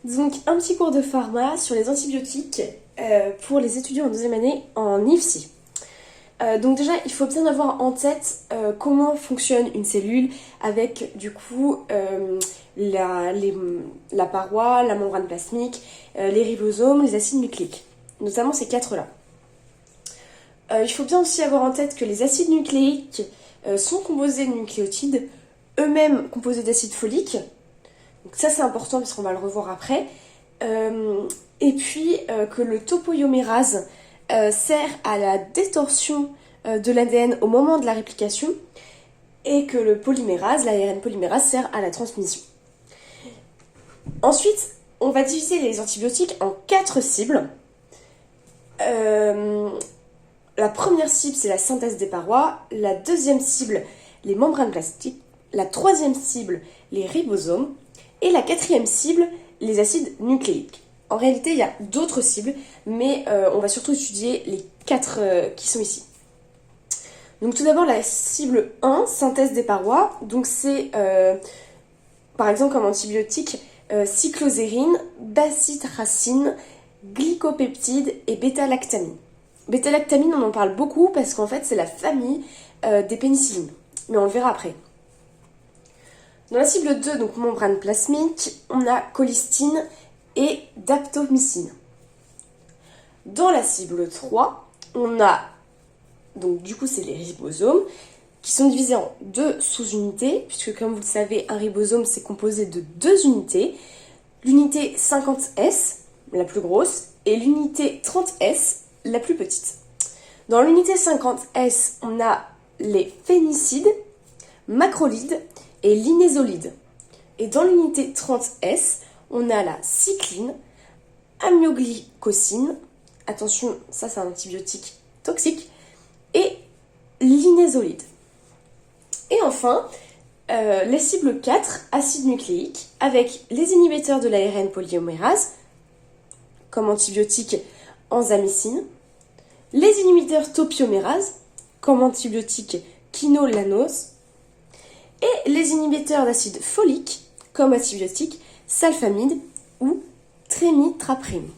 Donc un petit cours de pharma sur les antibiotiques pour les étudiants en deuxième année en IFSI. Donc déjà, il faut bien avoir en tête comment fonctionne une cellule avec du coup la paroi, la membrane plasmique, les ribosomes, les acides nucléiques, notamment ces quatre-là. Il faut bien aussi avoir en tête que les acides nucléiques sont composés de nucléotides, eux-mêmes composés d'acide folique. Donc ça c'est important parce qu'on va le revoir après. Et puis que le topoïomérase sert à la détorsion de l'ADN au moment de la réplication et que le polymérase, l'ARN polymérase, sert à la transmission. Ensuite, on va diviser les antibiotiques en 4 cibles. La première cible, c'est la synthèse des parois. La deuxième cible, les membranes plastiques. La troisième cible, les ribosomes. Et la quatrième cible, les acides nucléiques. En réalité, il y a d'autres cibles, mais on va surtout étudier les 4 qui sont ici. Donc tout d'abord, la cible 1, synthèse des parois. Donc c'est, par exemple, comme antibiotique, cyclosérine, bacitracine, glycopeptide et bêta-lactamine. Bêta-lactamine, on en parle beaucoup parce qu'en fait, c'est la famille des pénicillines. Mais on le verra après. Dans la cible 2, donc membrane plasmique, on a colistine et daptomycine. Dans la cible 3, on a, donc du coup c'est les ribosomes, qui sont divisés en 2 sous-unités, puisque comme vous le savez, un ribosome c'est composé de 2 unités. L'unité 50S, la plus grosse, et l'unité 30S, la plus petite. Dans l'unité 50S, on a les phénicides, macrolides et l'inésolides. Et dans l'unité 30S, on a la cycline, amyoglycosine, attention, ça c'est un antibiotique toxique, et l'inésolide. Et enfin, les cibles 4, acides nucléiques, avec les inhibiteurs de l'ARN polyomérase, comme antibiotique enzamycine, les inhibiteurs topiomérase, comme antibiotique quinolanose, et les inhibiteurs d'acide folique, comme antibiotique salfamide ou trémitraprine.